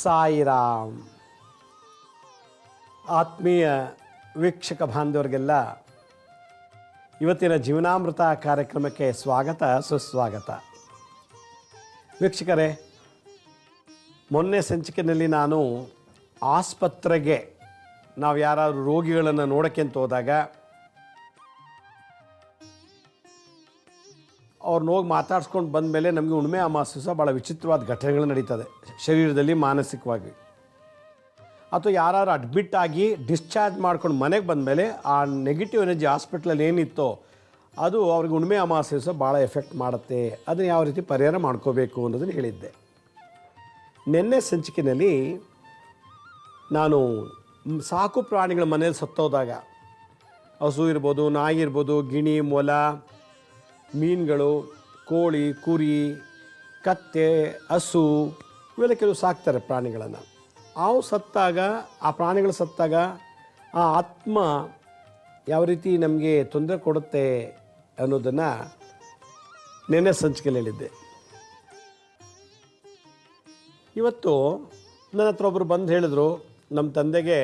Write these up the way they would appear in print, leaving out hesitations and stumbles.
ಸಾಯಿರಾಮ್. ಆತ್ಮೀಯ ವೀಕ್ಷಕ ಬಾಂಧವರಿಗೆಲ್ಲ ಇವತ್ತಿನ ಜೀವನಾಮೃತ ಕಾರ್ಯಕ್ರಮಕ್ಕೆ ಸ್ವಾಗತ ಸುಸ್ವಾಗತ. ವೀಕ್ಷಕರೇ, ಮೊನ್ನೆ ಸಂಚಿಕೆಯಲ್ಲಿ ನಾನು ಆಸ್ಪತ್ರೆಗೆ ನಾವು ಯಾರಾದರೂ ರೋಗಿಗಳನ್ನು ನೋಡೋಕ್ಕೆ ಅಂತ ಹೋದಾಗ ಅವ್ರನ್ನ ಹೋಗಿ ಮಾತಾಡ್ಸ್ಕೊಂಡು ಬಂದ ಮೇಲೆ ನಮಗೆ ಹುಣ್ಣಿಮೆ ಅಮಾವಾಸ್ಯೆ ಸಹ ಭಾಳ ವಿಚಿತ್ರವಾದ ಘಟನೆಗಳು ನಡೀತದೆ ಶರೀರದಲ್ಲಿ, ಮಾನಸಿಕವಾಗಿ. ಅಥವಾ ಯಾರು ಅಡ್ಮಿಟ್ ಆಗಿ ಡಿಸ್ಚಾರ್ಜ್ ಮಾಡ್ಕೊಂಡು ಮನೆಗೆ ಬಂದಮೇಲೆ ಆ ನೆಗೆಟಿವ್ ಎನರ್ಜಿ ಹಾಸ್ಪಿಟ್ಲಲ್ಲಿ ಏನಿತ್ತೋ ಅದು ಅವ್ರಿಗೆ ಹುಣ್ಣಿಮೆ ಅಮಾವಾಸ್ಯೆ ಸಹ ಭಾಳ ಎಫೆಕ್ಟ್ ಮಾಡುತ್ತೆ. ಅದನ್ನು ಯಾವ ರೀತಿ ಪರಿಹಾರ ಮಾಡ್ಕೋಬೇಕು ಅನ್ನೋದನ್ನು ಹೇಳಿದ್ದೆ. ನಿನ್ನೆ ಸಂಚಿಕೆಯಲ್ಲಿ ನಾನು ಸಾಕು ಪ್ರಾಣಿಗಳ ಮನೇಲಿ ಸತ್ತೋದಾಗ, ಹಸು ಇರ್ಬೋದು, ನಾಯಿ ಇರ್ಬೋದು, ಗಿಣಿ, ಮೊಲ, ಮೀನುಗಳು, ಕೋಳಿ, ಕುರಿ, ಕತ್ತೆ, ಹಸು ಇವೆಲ್ಲ ಕೆಲವು ಸಾಕ್ತಾರೆ ಪ್ರಾಣಿಗಳನ್ನು. ಅವು ಸತ್ತಾಗ, ಆ ಪ್ರಾಣಿಗಳು ಸತ್ತಾಗ ಆ ಆತ್ಮ ಯಾವ ರೀತಿ ನಮಗೆ ತೊಂದರೆ ಕೊಡುತ್ತೆ ಅನ್ನೋದನ್ನು ನೆನ್ನೆ ಸಂಚಿಕೆಯಲ್ಲಿ ಹೇಳಿದ್ದೆ. ಇವತ್ತು ನನ್ನ ಹತ್ರ ಒಬ್ಬರು ಬಂದು ಹೇಳಿದ್ರು, ನಮ್ಮ ತಂದೆಗೆ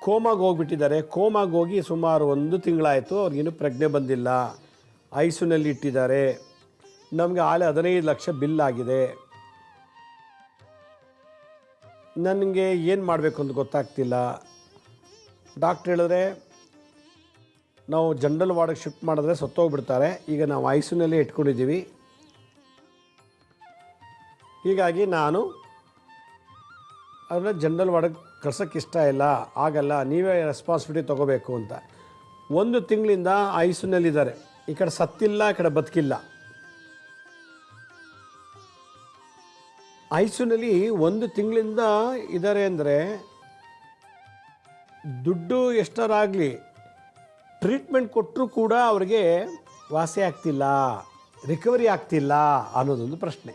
ಕೋಮಾಗೆ ಹೋಗಿಬಿಟ್ಟಿದ್ದಾರೆ. ಕೋಮಾಗೆ ಹೋಗಿ ಸುಮಾರು 1 ತಿಂಗಳಾಯಿತು, ಅವ್ರಿಗಿನ್ನೂ ಪ್ರಜ್ಞೆ ಬಂದಿಲ್ಲ, ಐಸಿಯುನಲ್ಲಿ ಇಟ್ಟಿದ್ದಾರೆ, ನಮಗೆ ಆಲೆ 15 ಲಕ್ಷ ಬಿಲ್ ಆಗಿದೆ, ನನಗೆ ಏನು ಮಾಡಬೇಕು ಅಂತ ಗೊತ್ತಾಗ್ತಿಲ್ಲ. ಡಾಕ್ಟ್ರ್ ಹೇಳಿದ್ರೆ ನಾವು ಜನರಲ್ ವಾರ್ಡಿಗೆ ಶಿಫ್ಟ್ ಮಾಡಿದ್ರೆ ಸತ್ತೋಗ್ಬಿಡ್ತಾರೆ, ಈಗ ನಾವು ಐಸಿಯುನಲ್ಲೇ ಇಟ್ಕೊಂಡಿದ್ದೀವಿ, ಹೀಗಾಗಿ ನಾನು ಅದನ್ನ ಜನರಲ್ ವಾರ್ಡಿಗೆ ಕಳ್ಸೋಕ್ಕೆ ಇಷ್ಟ ಇಲ್ಲ, ಆಗಲ್ಲ, ನೀವೇ ರೆಸ್ಪಾನ್ಸಿಬಿಲಿಟಿ ತೊಗೋಬೇಕು ಅಂತ. 1 ತಿಂಗಳಿಂದ ಐಸಿಯುನಲ್ಲಿದ್ದಾರೆ. ಈ ಕಡೆ ಸತ್ತಿಲ್ಲ, ಈ ಕಡೆ ಬದುಕಿಲ್ಲ. ಐಸಿಯುನಲ್ಲಿ 1 ತಿಂಗಳಿಂದ ಇದ್ದಾರೆ ಅಂದರೆ ದುಡ್ಡು ಎಷ್ಟರಾಗಲಿ ಟ್ರೀಟ್ಮೆಂಟ್ ಕೊಟ್ಟರೂ ಕೂಡ ಅವ್ರಿಗೆ ವಾಸಿ ಆಗ್ತಿಲ್ಲ, ರಿಕವರಿ ಆಗ್ತಿಲ್ಲ ಅನ್ನೋದೊಂದು ಪ್ರಶ್ನೆ.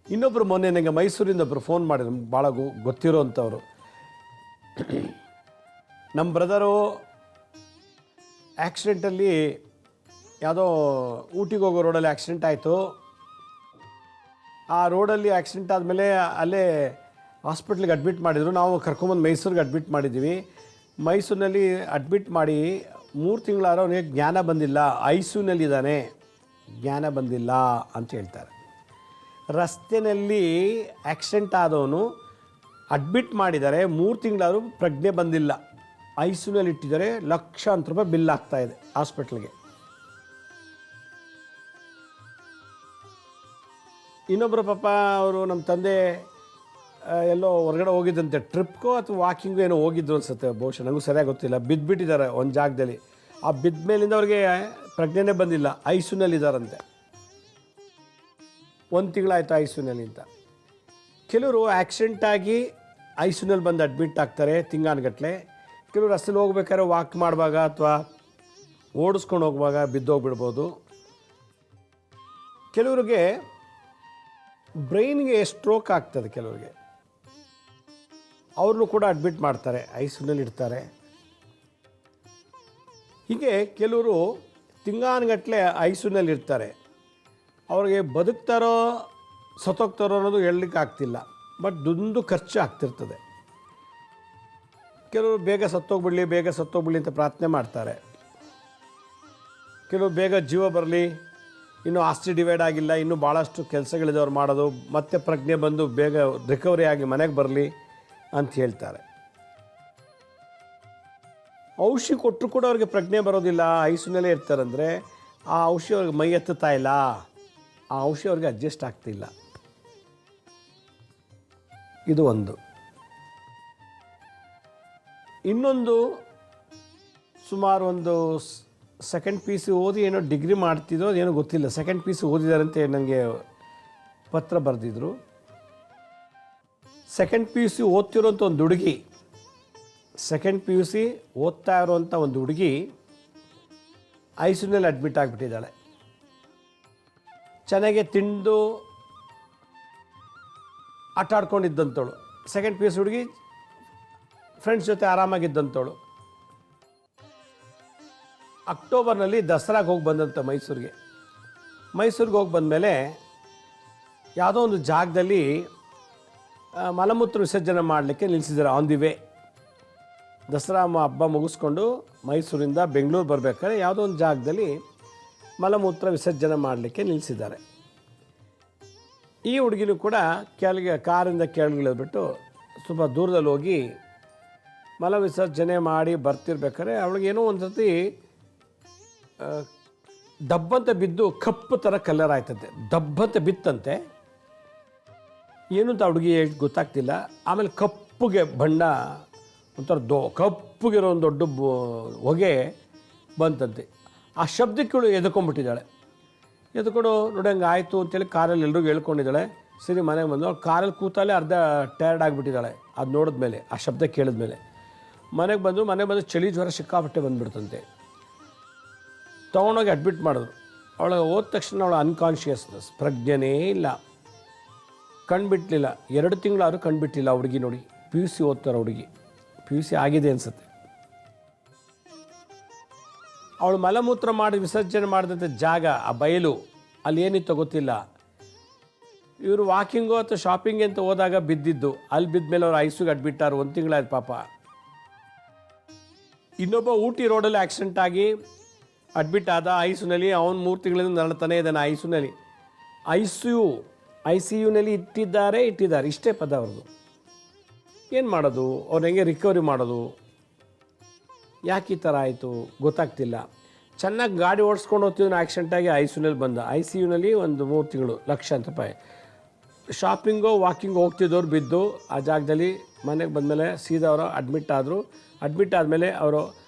ಇನ್ನೊಬ್ಬರು ಮೊನ್ನೆ ನನಗೆ ಮೈಸೂರಿಂದ ಒಬ್ಬರು ಫೋನ್ ಮಾಡಿದ್ರು, ಭಾಳ ಗೊತ್ತಿರೋ ಅಂಥವ್ರು. ನಮ್ಮ ಬ್ರದರು ಆ್ಯಕ್ಸಿಡೆಂಟಲ್ಲಿ ಯಾವುದೋ ಊಟಿಗೆ ಹೋಗೋ ರೋಡಲ್ಲಿ ಆ್ಯಕ್ಸಿಡೆಂಟ್ ಆಯಿತು. ಆ ರೋಡಲ್ಲಿ ಆ್ಯಕ್ಸಿಡೆಂಟ್ ಆದಮೇಲೆ ಅಲ್ಲೇ ಹಾಸ್ಪಿಟ್ಲಿಗೆ ಅಡ್ಮಿಟ್ ಮಾಡಿದರು. ನಾವು ಕರ್ಕೊಂಬಂದು ಮೈಸೂರಿಗೆ ಅಡ್ಮಿಟ್ ಮಾಡಿದ್ದೀವಿ. ಮೈಸೂರಿನಲ್ಲಿ ಅಡ್ಮಿಟ್ ಮಾಡಿ 3 ತಿಂಗಳಾದ್ರೂ ಅವನಿಗೆ ಜ್ಞಾನ ಬಂದಿಲ್ಲ, ಐಸಿಯುನಲ್ಲಿದ್ದಾನೆ, ಜ್ಞಾನ ಬಂದಿಲ್ಲ ಅಂತ ಹೇಳ್ತಾರೆ. ರಸ್ತೆಯಲ್ಲಿ ಆ್ಯಕ್ಸಿಡೆಂಟ್ ಆದವನು ಅಡ್ಮಿಟ್ ಮಾಡಿದ್ದಾರೆ, 3 ತಿಂಗಳಾದರೂ ಪ್ರಜ್ಞೆ ಬಂದಿಲ್ಲ, ಐಸಿಯುನಲ್ಲಿ ಇಟ್ಟಿದ್ದಾರೆ, ಲಕ್ಷಾಂತರ ರೂಪಾಯಿ ಬಿಲ್ ಆಗ್ತಾಯಿದೆ ಹಾಸ್ಪಿಟ್ಲಿಗೆ. ಇನ್ನೊಬ್ಬರು ಪಾಪ ಅವರು ನಮ್ಮ ತಂದೆ ಎಲ್ಲೋ ಹೊರಗಡೆ ಹೋಗಿದ್ದಂತೆ, ಟ್ರಿಪ್ಗೋ ಅಥವಾ ವಾಕಿಂಗು ಏನೋ ಹೋಗಿದ್ರು ಅನಿಸುತ್ತೆ, ಬಹುಶಃ ನನಗೂ ಸರಿಯಾಗಿ ಗೊತ್ತಿಲ್ಲ. ಬಿದ್ದುಬಿಟ್ಟಿದ್ದಾರೆ ಒಂದು ಜಾಗದಲ್ಲಿ. ಆ ಬಿದ್ದ ಮೇಲಿಂದ ಅವ್ರಿಗೆ ಪ್ರಜ್ಞೆನೇ ಬಂದಿಲ್ಲ, ಐಸಿಯುನಲ್ಲಿದ್ದಾರಂತೆ. 1 ತಿಂಗಳಾಯಿತು ಐಸಿಯುನಲ್ಲಿ ಅಂತ. ಕೆಲವರು ಆ್ಯಕ್ಸಿಡೆಂಟಾಗಿ ಐಸಿಯುನಲ್ಲಿ ಬಂದು ಅಡ್ಮಿಟ್ ಆಗ್ತಾರೆ ತಿಂಗಾನುಗಟ್ಟಲೆ. ಕೆಲವರು ರಸ್ತೆಲಿ ಹೋಗ್ಬೇಕಾದ್ರೆ ವಾಕ್ ಮಾಡುವಾಗ ಅಥವಾ ಓಡಿಸ್ಕೊಂಡು ಹೋಗುವಾಗ ಬಿದ್ದೋಗ್ಬಿಡ್ಬೋದು. ಕೆಲವರಿಗೆ ಬ್ರೈನ್ಗೆ ಸ್ಟ್ರೋಕ್ ಆಗ್ತದೆ, ಕೆಲವರಿಗೆ ಅವ್ರನ್ನೂ ಕೂಡ ಅಡ್ಮಿಟ್ ಮಾಡ್ತಾರೆ, ಐಸಿಯುನಲ್ಲಿ ಇಡ್ತಾರೆ. ಹೀಗೆ ಕೆಲವರು ತಿಂಗಾನುಗಟ್ಟಲೆ ಐಸಿಯುನಲ್ಲಿ ಇರ್ತಾರೆ. ಅವ್ರಿಗೆ ಬದುಕ್ತಾರೋ ಸತ್ತೋಗ್ತಾರೋ ಅನ್ನೋದು ಹೇಳಲಿಕ್ಕೆ ಆಗ್ತಿಲ್ಲ, ಬಟ್ ದುಂದು ಖರ್ಚು ಆಗ್ತಿರ್ತದೆ. ಕೆಲವರು ಬೇಗ ಸತ್ತೋಗ್ಬಿಡಲಿ ಅಂತ ಪ್ರಾರ್ಥನೆ ಮಾಡ್ತಾರೆ. ಕೆಲವರು ಬೇಗ ಜೀವ ಬರಲಿ, ಇನ್ನೂ ಆಸ್ತಿ ಡಿವೈಡ್ ಆಗಿಲ್ಲ, ಇನ್ನೂ ಭಾಳಷ್ಟು ಕೆಲಸಗಳಿದವ್ರು ಮಾಡೋದು, ಮತ್ತೆ ಪ್ರಜ್ಞೆ ಬಂದು ಬೇಗ ರಿಕವರಿ ಆಗಿ ಮನೆಗೆ ಬರಲಿ ಅಂತ ಹೇಳ್ತಾರೆ. ಔಷಧಿ ಕೊಟ್ಟರು ಕೂಡ ಅವ್ರಿಗೆ ಪ್ರಜ್ಞೆ ಬರೋದಿಲ್ಲ, ಐಸಿಯುನಲ್ಲೇ ಇರ್ತಾರಂದರೆ ಆ ಔಷಧಿ ಅವ್ರಿಗೆ ಮೈ ಎತ್ತುತ್ತಾ ಇಲ್ಲ, ಆ ಔಷಧಿ ಅವ್ರಿಗೆ ಅಡ್ಜಸ್ಟ್ ಆಗ್ತಿಲ್ಲ. ಇದು ಒಂದು. ಇನ್ನೊಂದು, ಸುಮಾರು ಒಂದು ಸೆಕೆಂಡ್ ಪಿ ಯು ಸಿ ಓದಿ ಏನೋ ಡಿಗ್ರಿ ಮಾಡ್ತಿದ್ದೋ ಏನೋ ಗೊತ್ತಿಲ್ಲ, ಸೆಕೆಂಡ್ ಪಿ ಯು ಸಿ ಓದಿದಾರಂತೆ ನನಗೆ ಪತ್ರ ಬರೆದಿದ್ರು. ಸೆಕೆಂಡ್ ಪಿ ಯು ಸಿ ಓದ್ತಿರೋಂಥ ಒಂದು ಹುಡುಗಿ, ಸೆಕೆಂಡ್ ಪಿ ಯು ಸಿ ಓದ್ತಾ ಇರೋವಂಥ ಒಂದು ಹುಡುಗಿ ಐಸಿಯುನಲ್ಲಿ ಅಡ್ಮಿಟ್ ಆಗಿಬಿಟ್ಟಿದ್ದಾಳೆ. ಚೆನ್ನಾಗೆ ತಿಂದು ಆಟ ಆಡ್ಕೊಂಡಿದ್ದಂಥವಳು, ಸೆಕೆಂಡ್ ಪಿ ಯು ಸಿ ಹುಡುಗಿ, ಫ್ರೆಂಡ್ಸ್ ಜೊತೆ ಆರಾಮಾಗಿದ್ದಂಥವಳು. ಅಕ್ಟೋಬರ್ನಲ್ಲಿ ದಸರಾಗೆ ಹೋಗಿ ಬಂದಂಥ ಮೈಸೂರಿಗೆ ಹೋಗಿ ಬಂದಮೇಲೆ ಯಾವುದೋ ಒಂದು ಜಾಗದಲ್ಲಿ ಮಲಮೂತ್ರ ವಿಸರ್ಜನೆ ಮಾಡಲಿಕ್ಕೆ ನಿಲ್ಲಿಸಿದ್ದಾರೆ ಆನ್ ದಿ ವೇ. ದಸರಾ ಹಬ್ಬ ಮುಗಿಸ್ಕೊಂಡು ಮೈಸೂರಿಂದ ಬೆಂಗಳೂರು ಬರಬೇಕಾದ್ರೆ ಯಾವುದೋ ಒಂದು ಜಾಗದಲ್ಲಿ ಮಲಮೂತ್ರ ವಿಸರ್ಜನೆ ಮಾಡಲಿಕ್ಕೆ ನಿಲ್ಲಿಸಿದ್ದಾರೆ. ಈ ಹುಡುಗಿನೂ ಕೂಡ ಕಾರಿಂದ ಕೆಳಗಿಳಿದ್ಬಿಟ್ಟು ಸ್ವಲ್ಪ ದೂರದಲ್ಲಿ ಹೋಗಿ ಮಲ ವಿಸರ್ಜನೆ ಮಾಡಿ ಬರ್ತಿರ್ಬೇಕಾದ್ರೆ ಅವಳಿಗೇನೋ ಒಂದು ಸರ್ತಿ ದಬ್ಬಂತ ಬಿದ್ದು ಕಪ್ಪು ಥರ ಕಲರ್ ಆಯ್ತಂತೆ. ದಬ್ಬಂತ ಬಿತ್ತಂತೆ, ಏನು ಅಂತ ಹುಡುಗಿ ಗೊತ್ತಾಗ್ತಿಲ್ಲ. ಆಮೇಲೆ ಕಪ್ಪುಗೆ ಬಣ್ಣ ಒಂಥರ ಕಪ್ಪುಗಿರೋ ಒಂದು ದೊಡ್ಡ ಹೊಗೆ ಬಂತಂತೆ. ಆ ಶಬ್ದಕ್ಕೆ ಎದ್ಕೊಂಡ್ಬಿಟ್ಟಿದ್ದಾಳೆ. ಎದ್ಕೊಂಡು ನೋಡಿ ಹಂಗೆ ಆಯಿತು ಅಂತೇಳಿ ಕಾರಲ್ಲಿ ಎಲ್ರಿಗೂ ಹೇಳ್ಕೊಂಡಿದ್ದಾಳೆ. ಸರಿ ಮನೆಗೆ ಬಂದು ಅವ್ಳು ಕಾರಲ್ಲಿ ಕೂತಲ್ಲೇ ಅರ್ಧ ಟಯರ್ಡ್ ಆಗಿಬಿಟ್ಟಿದ್ದಾಳೆ. ಅದು ನೋಡಿದ್ಮೇಲೆ, ಆ ಶಬ್ದ ಕೇಳಿದ್ಮೇಲೆ ಮನೆಗೆ ಬಂದು ಚಳಿ ಜ್ವರ ಸಿಕ್ಕಾಪಟ್ಟೆ ಬಂದುಬಿಡ್ತಂತೆ. ತೊಗೊಂಡೋಗಿ ಅಡ್ಮಿಟ್ ಮಾಡಿದ್ರು. ಅವಳು ಹೋದ ತಕ್ಷಣ ಅವಳು ಅನ್ಕಾನ್ಷಿಯಸ್ನೆಸ್, ಪ್ರಜ್ಞೆನೇ ಇಲ್ಲ, ಕಣ್ಬಿಟ್ಟಲಿಲ್ಲ. 2 ತಿಂಗಳಾದ್ರೂ ಕಣ್ಬಿಟ್ಟಿಲ್ಲ ಹುಡುಗಿ. ನೋಡಿ, PUC ಓದ್ತಾರೆ ಹುಡುಗಿ, PUC ಆಗಿದೆ ಅನಿಸುತ್ತೆ. ಅವಳು ಮಲಮೂತ್ರ ಮಾಡಿ ವಿಸರ್ಜನೆ ಮಾಡಿದಂಥ ಜಾಗ, ಆ ಬಯಲು, ಅಲ್ಲಿ ಏನಿತ್ತು ಗೊತ್ತಿಲ್ಲ. ಇವರು ವಾಕಿಂಗು ಅಥವಾ ಶಾಪಿಂಗ್ ಅಂತ ಹೋದಾಗ ಬಿದ್ದಿದ್ದು, ಅಲ್ಲಿ ಬಿದ್ದ ಮೇಲೆ ಅವ್ರು ಐಸಿಯುಗೆ ಅಡ್ಮಿಟ್ ಆರು. 1 ತಿಂಗಳಾಯ್ತು ಪಾಪ. ಇನ್ನೊಬ್ಬ ಊಟಿ ರೋಡಲ್ಲಿ ಆಕ್ಸಿಡೆಂಟ್ ಆಗಿ ಅಡ್ಮಿಟ್ ಆದ ಐಸಿಯುನಲ್ಲಿ. ಅವನು 3 ತಿಂಗಳಿಂದ ನರಳ್ತಾನೆ ಇದ್ದಾನೆ ಐಸಿಯುನಲ್ಲಿ. ICUನಲ್ಲಿ ಇಟ್ಟಿದ್ದಾರೆ. ಇಷ್ಟೇ ಪದ ಅವ್ರದ್ದು. ಏನು ಮಾಡೋದು, ಅವ್ರು ಹೆಂಗೆ ರಿಕವರಿ ಮಾಡೋದು, ಯಾಕೆ ಈ ಥರ ಆಯಿತು ಗೊತ್ತಾಗ್ತಿಲ್ಲ. ಚೆನ್ನಾಗಿ ಗಾಡಿ ಓಡಿಸ್ಕೊಂಡು ಹೋಗ್ತಿದ್ದು ಆಕ್ಸಿಡೆಂಟಾಗಿ ಐಸಿಯುನಲ್ಲಿ ಬಂದ. ICUನಲ್ಲಿ ಒಂದು 3 ತಿಂಗಳು, ಲಕ್ಷಾಂತರ ರೂಪಾಯಿ. ಶಾಪಿಂಗೋ ವಾಕಿಂಗೋ ಹೋಗ್ತಿದ್ದವ್ರು ಬಿದ್ದು ಆ ಜಾಗದಲ್ಲಿ ಮನೆಗೆ ಬಂದಮೇಲೆ ಸೀದಾ ಅವರು ಅಡ್ಮಿಟ್ ಆದರು. ಅಡ್ಮಿಟ್ ಆದಮೇಲೆ ಅವರು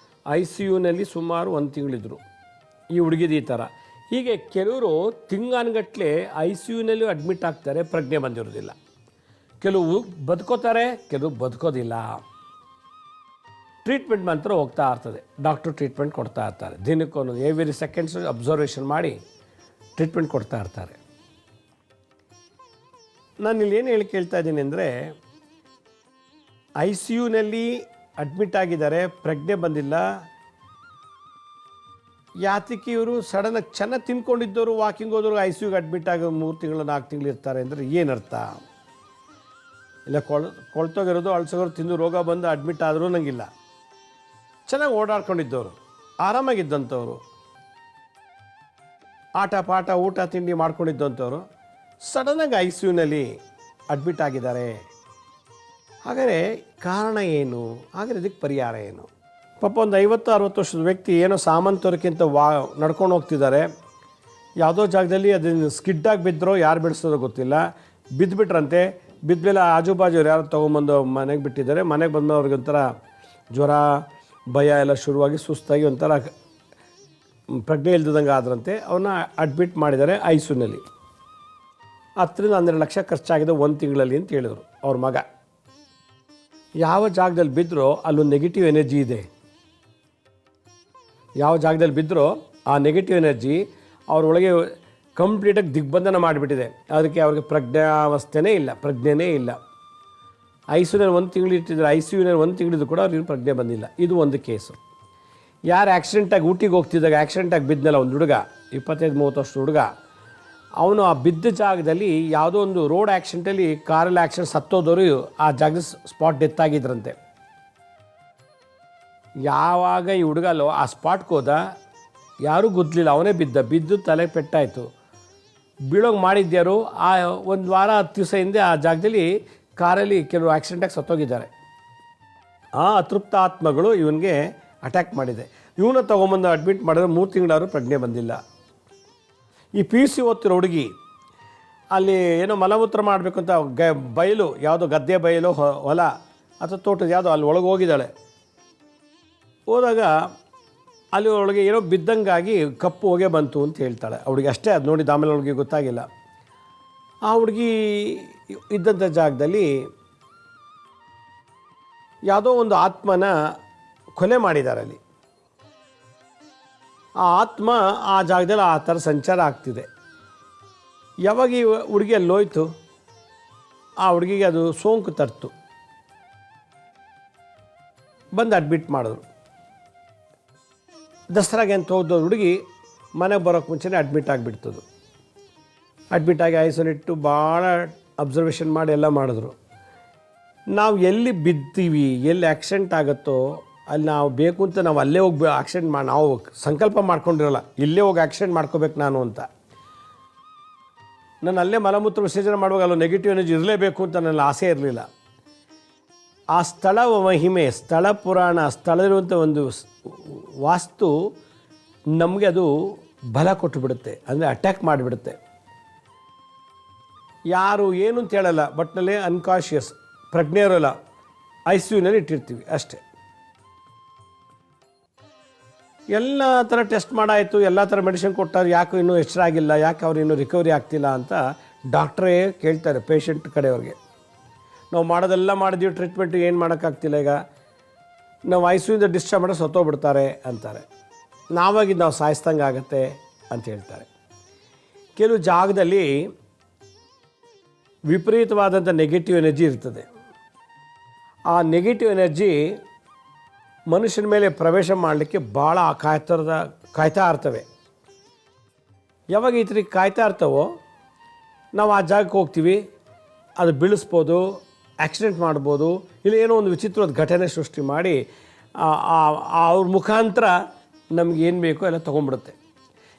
ICUನಲ್ಲಿ ಸುಮಾರು 1 ತಿಂಗಳಿದ್ರು. ಈ ಹುಡುಗಿದು ಈ ಥರ. ಹೀಗೆ ಕೆಲವರು ತಿಂಗಾನುಗಟ್ಟಲೆ ICUನಲ್ಲಿ ಅಡ್ಮಿಟ್ ಆಗ್ತಾರೆ, ಪ್ರಜ್ಞೆ ಬಂದಿರೋದಿಲ್ಲ. ಕೆಲವು ಬದುಕೋತಾರೆ, ಕೆಲವು ಬದುಕೋದಿಲ್ಲ. ಟ್ರೀಟ್ಮೆಂಟ್ ಮಾತ್ರ ಹೋಗ್ತಾ ಇರ್ತದೆ. ಡಾಕ್ಟ್ರು ಟ್ರೀಟ್ಮೆಂಟ್ ಕೊಡ್ತಾ ಇರ್ತಾರೆ. ದಿನಕ್ಕೊಂದು ಎವ್ರಿ ಸೆಕೆಂಡ್ಸ್ ಅಬ್ಸರ್ವೇಷನ್ ಮಾಡಿ ಟ್ರೀಟ್ಮೆಂಟ್ ಕೊಡ್ತಾ ಇರ್ತಾರೆ. ನಾನು ಇಲ್ಲಿ ಏನು ಕೇಳ್ತಾ ಇದ್ದೀನಿ ಅಂದರೆ, ICUನಲ್ಲಿ ಅಡ್ಮಿಟ್ ಆಗಿದ್ದಾರೆ, ಪ್ರಜ್ಞೆ ಬಂದಿಲ್ಲ. ಯಾತಕ್ಕೆ ಇವರು ಸಡನ್ನಾಗಿ ಚೆನ್ನಾಗಿ ತಿನ್ಕೊಂಡಿದ್ದವರು ವಾಕಿಂಗ್ ಹೋದವ್ರು ICUಗೆ ಅಡ್ಮಿಟ್ ಆಗಿ 3 ತಿಂಗಳು 4 ತಿಂಗಳು ಇರ್ತಾರೆ ಅಂದರೆ ಏನರ್ಥ? ಇಲ್ಲ ಕೊಳ್ತೋಗಿರೋದು ಅಳ್ಸೋರು ತಿಂದು ರೋಗ ಬಂದು ಅಡ್ಮಿಟ್ ಆದರೂ ನಂಗಿಲ್ಲ. ಚೆನ್ನಾಗಿ ಓಡಾಡ್ಕೊಂಡಿದ್ದವರು, ಆರಾಮಾಗಿದ್ದಂಥವ್ರು, ಆಟ ಪಾಠ ಊಟ ತಿಂಡಿ ಮಾಡ್ಕೊಂಡಿದ್ದಂಥವ್ರು ಸಡನ್ನಾಗಿ ICUನಲ್ಲಿ ಅಡ್ಮಿಟ್ ಆಗಿದ್ದಾರೆ. ಹಾಗಾದರೆ ಕಾರಣ ಏನು? ಹಾಗಾದರೆ ಇದಕ್ಕೆ ಪರಿಹಾರ ಏನು? ಪಾಪ ಒಂದು 50-60 ವರ್ಷದ ವ್ಯಕ್ತಿ ಏನೋ ಸಾಮಂತವ್ರಿಗಿಂತ ನಡ್ಕೊಂಡು ಹೋಗ್ತಿದ್ದಾರೆ. ಯಾವುದೋ ಜಾಗದಲ್ಲಿ ಅದನ್ನು ಸ್ಕಿಡ್ಡಾಗಿ ಬಿದ್ದರೋ ಯಾರು ಬಿಡಿಸೋದೋ ಗೊತ್ತಿಲ್ಲ. ಬಿದ್ದುಬಿಟ್ರಂತೆ. ಬಿದ್ಮೇಲೆ ಆಜುಬಾಜು ಯಾರು ತೊಗೊಂಬಂದು ಮನೆಗೆ ಬಿಟ್ಟಿದ್ದಾರೆ. ಮನೆಗೆ ಬಂದು ಅವ್ರಿಗೊಂಥರ ಜ್ವರ ಭಯ ಎಲ್ಲ ಶುರುವಾಗಿ ಸುಸ್ತಾಗಿ ಒಂಥರ ಪ್ರಜ್ಞೆ ಇಲ್ದಂಗೆ ಆದ್ರಂತೆ. ಅವನ್ನ ಅಡ್ಮಿಟ್ ಮಾಡಿದ್ದಾರೆ ICUನಲ್ಲಿ. 10-12 ಲಕ್ಷ ಖರ್ಚಾಗಿದೆ 1 ತಿಂಗಳಲ್ಲಿ ಅಂತ ಹೇಳಿದರು ಅವ್ರ ಮಗ. ಯಾವ ಜಾಗದಲ್ಲಿ ಬಿದ್ದರೋ ಅಲ್ಲೊಂದು ನೆಗೆಟಿವ್ ಎನರ್ಜಿ ಇದೆ. ಯಾವ ಜಾಗದಲ್ಲಿ ಬಿದ್ದರೋ ಆ ನೆಗೆಟಿವ್ ಎನರ್ಜಿ ಅವ್ರೊಳಗೆ ಕಂಪ್ಲೀಟಾಗಿ ದಿಗ್ಬಂಧನ ಮಾಡಿಬಿಟ್ಟಿದೆ. ಅದಕ್ಕೆ ಅವ್ರಿಗೆ ಪ್ರಜ್ಞಾವಸ್ಥೆನೇ ಇಲ್ಲ, ಪ್ರಜ್ಞೆನೇ ಇಲ್ಲ. ICUನಲ್ಲಿ 1 ತಿಂಗಳು ಇಟ್ಟಿದ್ದಾರೆ. ICUನಲ್ಲಿ 1 ತಿಂಗಳಿದ್ದು ಕೂಡ ಅವ್ರಿಗೆ ಪ್ರಜ್ಞೆ ಬಂದಿಲ್ಲ. ಇದು ಒಂದು ಕೇಸು. ಯಾರು ಆಕ್ಸಿಡೆಂಟಾಗಿ ಊಟಿಗೆ ಹೋಗ್ತಿದ್ದಾಗ ಆಕ್ಸಿಡೆಂಟಾಗಿ ಬಿದ್ದನಲ್ಲ ಒಂದು ಹುಡುಗ, 25-30 ವರ್ಷದ ಹುಡುಗ, ಅವನು ಆ ಬಿದ್ದ ಜಾಗದಲ್ಲಿ ಯಾವುದೋ ಒಂದು ರೋಡ್ ಆಕ್ಸಿಡೆಂಟಲ್ಲಿ ಕಾರಲ್ಲಿ ಆಕ್ಸಿಡೆಂಟ್ ಸತ್ತೋದವರು ಆ ಜಾಗದ ಸ್ಪಾಟ್ ಡೆತ್ ಆಗಿದ್ರಂತೆ. ಯಾವಾಗ ಈ ಹುಡುಗಲ್ಲೋ ಆ ಸ್ಪಾಟ್ಗೆ ಹೋದ, ಯಾರೂ ಗುದ್ದಲಿಲ್ಲ, ಅವನೇ ಬಿದ್ದು ತಲೆ ಪೆಟ್ಟಾಯಿತು. ಬೀಳೋಂಗೆ ಮಾಡಿದ್ಯಾರು ಆ 1 ವಾರ 10 ದಿವಸ ಹಿಂದೆ ಆ ಜಾಗದಲ್ಲಿ ಕಾರಲ್ಲಿ ಕೆಲವು ಆಕ್ಸಿಡೆಂಟಾಗಿ ಸತ್ತೋಗಿದ್ದಾರೆ. ಆ ಅತೃಪ್ತ ಆತ್ಮಗಳು ಇವನಿಗೆ ಅಟ್ಯಾಕ್ ಮಾಡಿದೆ. ಇವನ್ನ ತೊಗೊಂಬಂದು ಅಡ್ಮಿಟ್ ಮಾಡಿದ್ರೆ 3 ತಿಂಗಳಾದ್ರೂ ಪ್ರಜ್ಞೆ ಬಂದಿಲ್ಲ. ಈ PUC ಓದ್ತಿರೋ ಹುಡುಗಿ ಅಲ್ಲಿ ಏನೋ ಮಲಮೂತ್ರ ಮಾಡಬೇಕು ಅಂತ ಬಯಲು, ಯಾವುದೋ ಗದ್ದೆ ಬಯಲು ಹೊಲ ಅಥವಾ ತೋಟದ ಯಾವುದೋ ಅಲ್ಲಿ ಒಳಗೆ ಹೋಗಿದ್ದಾಳೆ. ಹೋದಾಗ ಅಲ್ಲಿ ಒಳಗೆ ಏನೋ ಬಿದ್ದಂಗಾಗಿ ಕಪ್ಪು ಹೊಗೆ ಬಂತು ಅಂತ ಹೇಳ್ತಾಳೆ ಅವಳಿಗೆ. ಅಷ್ಟೇ, ಅದು ನೋಡಿದ್ದು ಆಮೇಲೆ ಅವಳಿಗೆ ಗೊತ್ತಾಗಿಲ್ಲ. ಆ ಹುಡುಗಿ ಇದ್ದಂಥ ಜಾಗದಲ್ಲಿ ಯಾವುದೋ ಒಂದು ಆತ್ಮನ ಕೊಲೆ ಮಾಡಿದ್ದಾರೆ ಅಲ್ಲಿ. ಆ ಆತ್ಮ ಆ ಜಾಗದಲ್ಲಿ ಆ ಥರ ಸಂಚಾರ ಆಗ್ತಿದೆ. ಯಾವಾಗ ಈ ಹುಡುಗಿ ಅಲ್ಲಿ ಹೋಯ್ತು, ಆ ಹುಡುಗಿಗೆ ಅದು ಸೋಂಕು ತರ್ತು. ಬಂದು ಅಡ್ಮಿಟ್ ಮಾಡಿದ್ರು. ದಸರಾಗೆ ಅಂತ ಹೋದ ಹುಡುಗಿ ಮನೆಗೆ ಬರೋಕ್ಕೆ ಮುಂಚೆನೇ ಅಡ್ಮಿಟ್ ಆಗಿಬಿಡ್ತದು. ಅಡ್ಮಿಟ್ ಆಗಿ ಐಸೋಲೇಟು ಭಾಳ ಅಬ್ಸರ್ವೇಷನ್ ಮಾಡಿ ಎಲ್ಲ ಮಾಡಿದ್ರು. ನಾವು ಎಲ್ಲಿ ಬಿದ್ದೀವಿ, ಎಲ್ಲಿ ಆಕ್ಸಿಡೆಂಟ್ ಆಗುತ್ತೋ ಅಲ್ಲಿ ನಾವು ಬೇಕು ಅಂತ ನಾವು ಅಲ್ಲೇ ಹೋಗಿ ಆಕ್ಸಿಡೆಂಟ್ ಮಾಡಿ ನಾವು ಸಂಕಲ್ಪ ಮಾಡ್ಕೊಂಡಿರಲ್ಲ, ಇಲ್ಲೇ ಹೋಗಿ ಆಕ್ಸಿಡೆಂಟ್ ಮಾಡ್ಕೋಬೇಕು ನಾನು ಅಂತ. ನಾನು ಅಲ್ಲೇ ಮಲಮೂತ್ರ ವಿಸರ್ಜನೆ ಮಾಡುವಾಗ ಅಲ್ಲೂ ನೆಗೆಟಿವ್ ಎನರ್ಜಿ ಇರಲೇಬೇಕು ಅಂತ ನನ್ನ ಆಸೆ ಇರಲಿಲ್ಲ. ಆ ಸ್ಥಳ ಮಹಿಮೆ, ಸ್ಥಳ ಪುರಾಣ, ಸ್ಥಳದಲ್ಲಿರುವಂಥ ಒಂದು ವಾಸ್ತು ನಮಗೆ ಅದು ಬಲ ಕೊಟ್ಟು ಬಿಡುತ್ತೆ, ಅಂದರೆ ಅಟ್ಯಾಕ್ ಮಾಡಿಬಿಡುತ್ತೆ. ಯಾರು ಏನು ಅಂತ ಹೇಳಲ್ಲ, ಬಟ್ನಲ್ಲಿ ಅನ್ಕಾನ್ಷಿಯಸ್, ಪ್ರಜ್ಞೆ ಇರೋಲ್ಲ, ICUನಲ್ಲಿ ಇಟ್ಟಿರ್ತೀವಿ ಅಷ್ಟೇ. ಎಲ್ಲ ಥರ ಟೆಸ್ಟ್ ಮಾಡಾಯಿತು, ಎಲ್ಲ ಥರ ಮೆಡಿಸಿನ್ ಕೊಟ್ಟಾರೆ, ಯಾಕೆ ಇನ್ನೂ ಎಚ್ಚರ ಆಗಿಲ್ಲ, ಯಾಕೆ ಅವ್ರು ಇನ್ನೂ ರಿಕವರಿ ಆಗ್ತಿಲ್ಲ ಅಂತ ಡಾಕ್ಟ್ರೇ ಕೇಳ್ತಾರೆ ಪೇಷಂಟ್ ಕಡೆಯವ್ರಿಗೆ. ನಾವು ಮಾಡೋದೆಲ್ಲ ಮಾಡಿದ್ವಿ, ಟ್ರೀಟ್ಮೆಂಟ್ ಏನು ಮಾಡೋಕ್ಕಾಗ್ತಿಲ್ಲ, ಈಗ ನಾವು ICUಯಿಂದ ಡಿಸ್ಚಾರ್ಜ್ ಮಾಡೋ ಸತ್ತೋಗ್ಬಿಡ್ತಾರೆ ಅಂತಾರೆ. ನಾವಾಗಿದ್ದು ನಾವು ಸಾಯಿಸ್ದಂಗೆ ಆಗುತ್ತೆ ಅಂತ ಹೇಳ್ತಾರೆ. ಕೆಲವು ಜಾಗದಲ್ಲಿ ವಿಪರೀತವಾದಂಥ ನೆಗೆಟಿವ್ ಎನರ್ಜಿ ಇರ್ತದೆ. ಆ ನೆಗೆಟಿವ್ ಎನರ್ಜಿ ಮನುಷ್ಯನ ಮೇಲೆ ಪ್ರವೇಶ ಮಾಡಲಿಕ್ಕೆ ಭಾಳ ಕಾಯ್ತಾ ಇರ್ತವೆ. ಯಾವಾಗ ಈ ಥರ ಕಾಯ್ತಾ ಇರ್ತವೋ ನಾವು ಆ ಜಾಗಕ್ಕೆ ಹೋಗ್ತೀವಿ, ಅದು ಬೀಳಿಸ್ಬೋದು, ಆಕ್ಸಿಡೆಂಟ್ ಮಾಡ್ಬೋದು, ಇಲ್ಲ ಏನೋ ಒಂದು ವಿಚಿತ್ರವಾದ ಘಟನೆ ಸೃಷ್ಟಿ ಮಾಡಿ ಅವ್ರ ಮುಖಾಂತರ ನಮ್ಗೆ ಏನು ಬೇಕೋ ಎಲ್ಲ ತೊಗೊಂಡ್ಬಿಡುತ್ತೆ.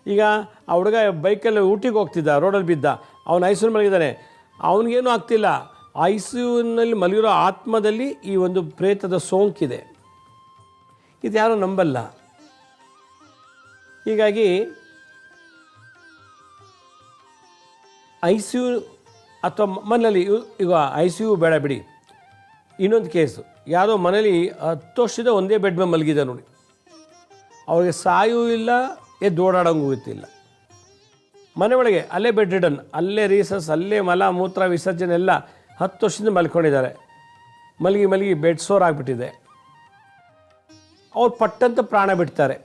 ಈಗ ಆ ಹುಡುಗ ಬೈಕಲ್ಲಿ ಊಟಿಗೆ ಹೋಗ್ತಿದ್ದ, ರೋಡಲ್ಲಿ ಬಿದ್ದ, ಅವನು ICU ಮಲಗಿದ್ದಾನೆ, ಅವನಿಗೇನೂ ಆಗ್ತಿಲ್ಲ. ICUನಲ್ಲಿ ಮಲಗಿರೋ ಆತ್ಮದಲ್ಲಿ ಈ ಒಂದು ಪ್ರೇತದ ಸೋಂಕಿದೆ. ಇದು ಯಾರೂ ನಂಬಲ್ಲ. ಹೀಗಾಗಿ ICU ಅಥವಾ ಮನೇಲಿ ಈಗ ICU ಬೇಡ ಬಿಡಿ, ಇನ್ನೊಂದು ಕೇಸು, ಯಾವುದೋ ಮನೇಲಿ 10 ವರ್ಷದ ಒಂದೇ ಬೆಡ್ ಮೇಲೆ ಮಲಗಿದೆ ನೋಡಿ, ಅವ್ರಿಗೆ ಸಾಯೂ ಇಲ್ಲ, ಎದ್ದು ಓಡಾಡೋಂಗೂ ಗೊತ್ತಿಲ್ಲ, ಮನೆ ಒಳಗೆ ಅಲ್ಲೇ ಬೆಡ್ ರಿಡನ್, ಅಲ್ಲೇ ರೀಸಸ್, ಅಲ್ಲೇ ಮಲ ಮೂತ್ರ ವಿಸರ್ಜನೆ ಎಲ್ಲ 10 ವರ್ಷದಿಂದ ಮಲ್ಕೊಂಡಿದ್ದಾರೆ. ಮಲಗಿ ಬೆಡ್ ಸೋರ್ ಆಗಿಬಿಟ್ಟಿದೆ. ಅವ್ರು ಪಟ್ಟಂತ ಪ್ರಾಣ ಬಿಡ್ತಾರೆ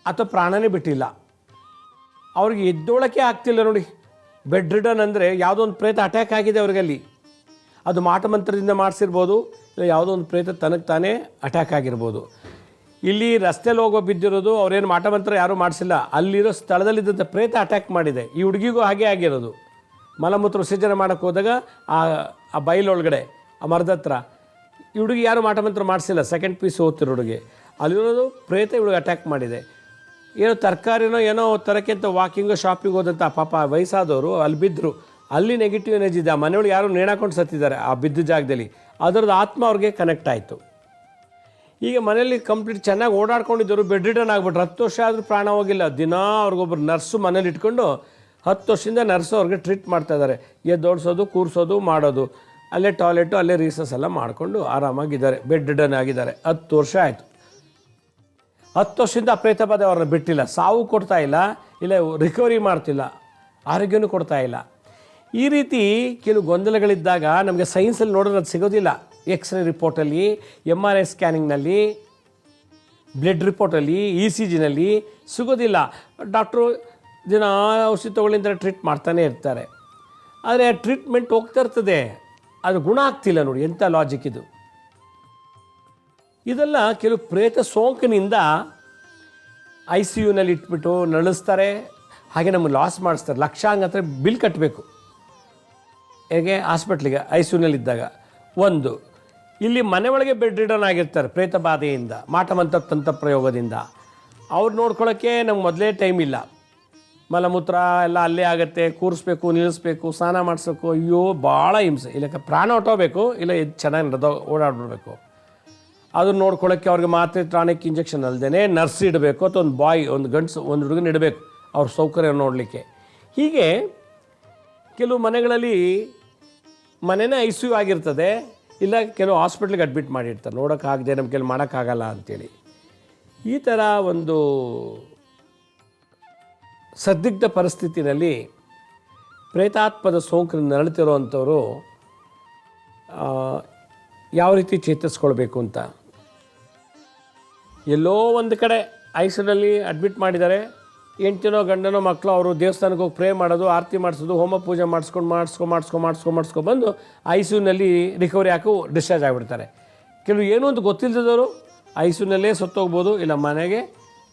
ಅಥವಾ ಪ್ರಾಣನೇ ಬಿಟ್ಟಿಲ್ಲ, ಅವ್ರಿಗೆ ಎದ್ದೋಳಕ್ಕೆ ಆಗ್ತಿಲ್ಲ ನೋಡಿ. ಬೆಡ್ ರಿಡನ್ ಅಂದರೆ ಯಾವುದೋ ಒಂದು ಪ್ರೇತ ಅಟ್ಯಾಕ್ ಆಗಿದೆ ಅವ್ರಿಗಲ್ಲಿ, ಅದು ಮಾಟಮಂತ್ರದಿಂದ ಮಾಡಿಸಿರ್ಬೋದು, ಇಲ್ಲ ಯಾವುದೋ ಒಂದು ಪ್ರೇತ ತನಗೆ ತಾನೇ ಅಟ್ಯಾಕ್ ಆಗಿರ್ಬೋದು. ಇಲ್ಲಿ ರಸ್ತೆಯಲ್ಲಿ ಹೋಗೋ ಬಿದ್ದಿರೋದು ಅವ್ರೇನು ಮಾಟಮಂತ್ರ ಯಾರೂ ಮಾಡಿಸಿಲ್ಲ, ಅಲ್ಲಿರೋ ಸ್ಥಳದಲ್ಲಿದ್ದಂಥ ಪ್ರೇತ ಅಟ್ಯಾಕ್ ಮಾಡಿದೆ. ಈ ಹುಡುಗಿಗೂ ಹಾಗೆ ಆಗಿರೋದು. ಮಲಮೂತ್ರ ವಿಸರ್ಜನೆ ಮಾಡೋಕ್ಕೆ ಹೋದಾಗ ಆ ಬೈಲೊಳಗಡೆ ಆ ಮರದ ಹತ್ರ ಈ ಹುಡುಗಿ ಯಾರು ಮಾಟಮಂತ್ರ ಮಾಡಿಸಿಲ್ಲ, ಸೆಕೆಂಡ್ ಪೀಸ್ ಓದ್ತಿರೋ ಹುಡುಗಿ, ಅಲ್ಲಿರೋದು ಪ್ರೇತ ಹುಡುಗಿ ಅಟ್ಯಾಕ್ ಮಾಡಿದೆ. ಏನೋ ತರಕಾರಿನೋ ಏನೋ ತರಕ್ಕೆ ಅಂತ ವಾಕಿಂಗು ಶಾಪಿಂಗ್ ಹೋದಂಥ ಪಾಪ ವಯಸ್ಸಾದವರು ಅಲ್ಲಿ ಬಿದ್ದರು, ಅಲ್ಲಿ ನೆಗೆಟಿವ್ ಎನರ್ಜಿ ಇದೆ. ಆ ಮನೆಯೊಳಗೆ ಯಾರು ನೇಣಾಕೊಂಡು ಸತ್ತಿದ್ದಾರೆ ಆ ಬಿದ್ದ ಜಾಗದಲ್ಲಿ, ಅದರದ್ದು ಆತ್ಮ ಅವ್ರಿಗೆ ಕನೆಕ್ಟ್ ಆಯಿತು. ಈಗ ಮನೇಲಿ ಕಂಪ್ಲೀಟ್ ಚೆನ್ನಾಗಿ ಓಡಾಡ್ಕೊಂಡಿದ್ದರು, ಬೆಡ್ ರಿಡನ್ ಆಗಿಬಿಟ್ರು, 10 ವರ್ಷ ಆದರೂ ಪ್ರಾಣ ಹೋಗಿಲ್ಲ. ದಿನ ಅವ್ರಿಗೊಬ್ಬರು ನರ್ಸು ಮನೇಲಿ ಇಟ್ಕೊಂಡು 10 ವರ್ಷದಿಂದ ನರ್ಸು ಅವ್ರಿಗೆ ಟ್ರೀಟ್ ಮಾಡ್ತಾಯಿದ್ದಾರೆ. ಎದ್ದೋಡಿಸೋದು, ಕೂರಿಸೋದು, ಮಾಡೋದು, ಅಲ್ಲೇ ಟಾಯ್ಲೆಟು, ಅಲ್ಲೇ ರೀಸಸ್ ಎಲ್ಲ ಮಾಡಿಕೊಂಡು ಆರಾಮಾಗಿದ್ದಾರೆ, ಬೆಡ್ ರಿಡನ್ ಆಗಿದ್ದಾರೆ. 10 ವರ್ಷ ಆಯಿತು. 10 ವರ್ಷದಿಂದ ಆ ಪ್ರೇತ ಬಾಧೆ ಅವ್ರನ್ನ ಬಿಟ್ಟಿಲ್ಲ, ಸಾವು ಕೊಡ್ತಾ ಇಲ್ಲ, ಇಲ್ಲ ರಿಕವರಿ ಮಾಡ್ತಿಲ್ಲ, ಆರೋಗ್ಯನೂ ಕೊಡ್ತಾ ಇಲ್ಲ. ಈ ರೀತಿ ಕೆಲವು ಗೊಂದಲಗಳಿದ್ದಾಗ ನಮಗೆ ಸೈನ್ಸಲ್ಲಿ ನೋಡೋದು ಅದು ಸಿಗೋದಿಲ್ಲ. ಎಕ್ಸ್ರೇ ರಿಪೋರ್ಟಲ್ಲಿ, MRI ಸ್ಕ್ಯಾನಿಂಗ್ನಲ್ಲಿ, ಬ್ಲಡ್ ರಿಪೋರ್ಟಲ್ಲಿ, ECGನಲ್ಲಿ ಸಿಗೋದಿಲ್ಲ. ಡಾಕ್ಟ್ರು ದಿನ ಔಷಧಿ ತೊಗೊಳ್ಳಿಂದ ಟ್ರೀಟ್ ಮಾಡ್ತಾನೆ ಇರ್ತಾರೆ, ಆದರೆ ಟ್ರೀಟ್ಮೆಂಟ್ ಹೋಗ್ತಾ ಇರ್ತದೆ, ಅದು ಗುಣ ಆಗ್ತಿಲ್ಲ ನೋಡಿ. ಎಂಥ ಲಾಜಿಕ್ ಇದು. ಇದೆಲ್ಲ ಕೆಲವು ಪ್ರೇತ ಸೋಂಕಿನಿಂದ ICUನಲ್ಲಿ ಇಟ್ಬಿಟ್ಟು ನಳಿಸ್ತಾರೆ, ಹಾಗೆ ನಮಗೆ ಲಾಸ್ ಮಾಡಿಸ್ತಾರೆ. ಲಕ್ಷಾಂಗಂತರ ಬಿಲ್ ಕಟ್ಟಬೇಕು ಹೇಗೆ ಹಾಸ್ಪಿಟ್ಲಿಗೆ ICUನಲ್ಲಿದ್ದಾಗ. ಒಂದು ಇಲ್ಲಿ ಮನೆ ಒಳಗೆ ಬೆಡ್ ರಿಡನ್ ಆಗಿರ್ತಾರೆ ಪ್ರೇತ ಬಾಧೆಯಿಂದ, ಮಾಟಮಂತ್ರ ತಂತ್ರ ಪ್ರಯೋಗದಿಂದ. ಅವ್ರು ನೋಡ್ಕೊಳ್ಳೋಕ್ಕೆ ನಮ್ಗೆ ಮೊದಲೇ ಟೈಮ್ ಇಲ್ಲ, ಮಲಮೂತ್ರ ಎಲ್ಲ ಅಲ್ಲೇ ಆಗುತ್ತೆ, ಕೂರಿಸ್ಬೇಕು, ನಿಲ್ಲಿಸ್ಬೇಕು, ಸ್ನಾನ ಮಾಡಿಸ್ಬೇಕು, ಅಯ್ಯೋ ಭಾಳ ಹಿಂಸೆ. ಇಲ್ಲ ಪ್ರಾಣ ಹೊಟ್ಟೋಗ್ಬೇಕು, ಇಲ್ಲ ಇದು ಚೆನ್ನಾಗಿ ಓಡಾಡ್ಬಿಡ್ಬೇಕು. ಅದನ್ನು ನೋಡ್ಕೊಳ್ಳೋಕ್ಕೆ ಅವ್ರಿಗೆ ಮಾತ್ರೆ ಟಾನಿಕ್ ಇಂಜೆಕ್ಷನ್ ಅಲ್ಲದೇ ನರ್ಸ್ ಇಡಬೇಕು, ಅಥವಾ ಒಂದು ಬಾಯ್, ಒಂದು ಗಂಡಸು, ಒಂದು ಹುಡುಗನ ಇಡಬೇಕು ಅವ್ರ ಸೌಕರ್ಯ ನೋಡಲಿಕ್ಕೆ. ಹೀಗೆ ಕೆಲವು ಮನೆಗಳಲ್ಲಿ ಮನೆಯೇ ICU ಆಗಿರ್ತದೆ, ಇಲ್ಲ ಕೆಲವು ಹಾಸ್ಪಿಟ್ಲಿಗೆ ಅಡ್ಮಿಟ್ ಮಾಡಿರ್ತಾರೆ, ನೋಡೋಕ್ಕಾಗದೆ ನಮ್ಮ ಕೆಲವು ಮಾಡೋಕ್ಕಾಗಲ್ಲ ಅಂಥೇಳಿ. ಈ ಥರ ಒಂದು ಸಂದಿಗ್ಧ ಪರಿಸ್ಥಿತಿನಲ್ಲಿ ಪ್ರೇತಾತ್ಮದ ಸೋಂಕಿನಿಂದ ನರಳುತ್ತಿರುವಂಥವರು ಯಾವ ರೀತಿ ಚೇತರಿಸ್ಕೊಳ್ಬೇಕು ಅಂತ. ಎಲ್ಲೋ ಒಂದು ಕಡೆ ICUನಲ್ಲಿ ಅಡ್ಮಿಟ್ ಮಾಡಿದ್ದಾರೆ, ಹೆಂಡ್ತಿನೋ ಗಂಡನೋ ಮಕ್ಕಳು, ಅವರು ದೇವಸ್ಥಾನಕ್ಕೆ ಹೋಗಿ ಪ್ರೇ ಮಾಡೋದು, ಆರತಿ ಮಾಡಿಸೋದು, ಹೋಮ ಪೂಜೆ ಮಾಡಿಸ್ಕೊಂಡು ಬಂದು ICUನಲ್ಲಿ ರಿಕವರಿ ಹಾಕಿ ಡಿಸ್ಚಾರ್ಜ್ ಆಗಿಬಿಡ್ತಾರೆ. ಕೆಲವು ಏನೂ ಅಂತ ಗೊತ್ತಿಲ್ಲದವರು ICUನಲ್ಲೇ ಸತ್ತೋಗ್ಬೋದು, ಇಲ್ಲ ಮನೆಗೆ